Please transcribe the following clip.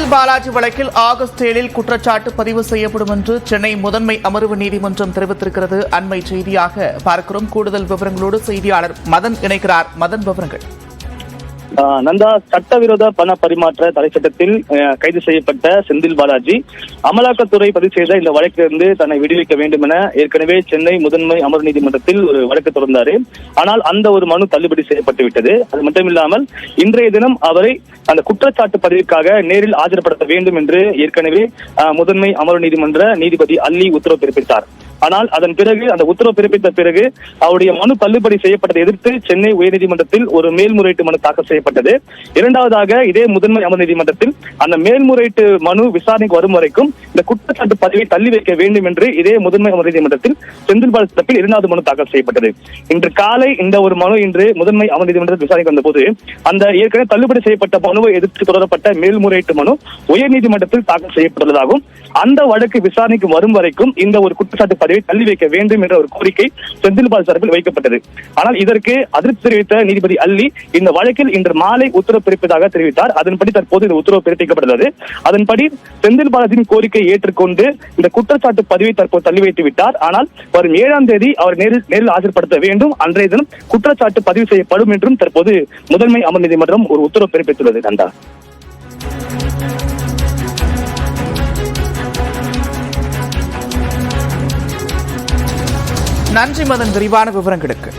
செந்தில் பாலாஜி வழக்கில் ஆகஸ்ட் 7 குற்றச்சாட்டு பதிவு செய்யப்படும் என்று சென்னை முதன்மை அமர்வு நீதிமன்றம் தெரிவித்திருக்கிறது. அண்மை செய்தியாக பார்க்கிறோம். கூடுதல் விவரங்களோடு செய்தியாளர் மதன் இணைக்கிறார். மதன், விவரங்கள். நந்தா, சட்டவிரோத பண பரிமாற்ற தடை சட்டத்தில் கைது செய்யப்பட்ட செந்தில் பாலாஜி அமலாக்கத்துறை பதிவு செய்த இந்த வழக்கிலிருந்து தன்னை விடுவிக்க வேண்டும் என ஏற்கனவே சென்னை முதன்மை அமர்வு நீதிமன்றத்தில் ஒரு வழக்கு தொடர்ந்தார். ஆனால் அந்த ஒரு மனு தள்ளுபடி செய்யப்பட்டு விட்டது. அது மட்டுமில்லாமல் இன்றைய தினம் அவரை அந்த குற்றச்சாட்டு பதிவிற்காக நேரில் ஆஜர்படுத்த வேண்டும் என்று ஏற்கனவே முதன்மை அமர்வு நீதிமன்ற நீதிபதி அல்லி உத்தரவு பிறப்பித்தார். ஆனால் அதன் பிறகு அந்த உத்தரவு பிறப்பித்த பிறகு அவருடைய மனு தள்ளுபடி செய்யப்பட்டதை எதிர்த்து சென்னை உயர்நீதிமன்றத்தில் ஒரு மேல்முறையீட்டு மனு தாக்கல் செய்யப்பட்டது. இரண்டாவதாக இதே முதன்மை அமர்வு நீதிமன்றத்தில் அந்த மேல்முறையீட்டு மனு விசாரணைக்கு வரும் வரைக்கும் இந்த குற்றச்சாட்டு பதிவை தள்ளி வைக்க வேண்டும் என்று இதே முதன்மை அமர்வு நீதிமன்றத்தில் செந்தில் பாலாஜி தரப்பில் இரண்டாவது மனு தாக்கல் செய்யப்பட்டது. இன்று காலை இந்த ஒரு மனு இன்று முதன்மை அமர்வு நீதிமன்றத்தில் விசாரணைக்கு வந்தபோது அந்த ஏற்கனவே தள்ளுபடி செய்யப்பட்ட மனுவை எதிர்த்து தொடரப்பட்ட மேல்முறையீட்டு மனு உயர்நீதிமன்றத்தில் தாக்கல் செய்யப்பட்டுள்ளதாகவும் அந்த வழக்கு விசாரணைக்கு வரும் வரைக்கும் இந்த ஒரு குற்றச்சாட்டு பதிவை தள்ளி வைக்க வேண்டும் என்ற ஒரு கோரிக்கை செந்தில் பாலாஜி தரப்பில் வைக்கப்பட்டது. ஆனால் இதற்கு அதிருப்தி தெரிவித்த நீதிபதி அல்லி இந்த வழக்கில் இன்று மாலை உத்தரவு பிறப்பிப்பதாக தெரிவித்தார். அதன்படி தற்போது இந்த உத்தரவு பிறப்பிக்கப்பட்டுள்ளது. அதன்படி செந்தில் பாலாஜியின் கோரிக்கை ஏற்றுக்கொண்டு இந்த குற்றச்சாட்டு பதிவை தற்போது தள்ளி வைத்து விட்டார். ஆனால் வரும் 7ஆம் தேதி அவர் நேரில் ஆஜர்படுத்த வேண்டும். அன்றைய தினம் குற்றச்சாட்டு பதிவு செய்யப்படும் என்றும் தற்போது முதன்மை அமர்வு நீதிமன்றம் ஒரு உத்தரவு பிறப்பித்துள்ளது. நந்தா, நன்றி மதன், விரிவான விவரங்களுக்கு.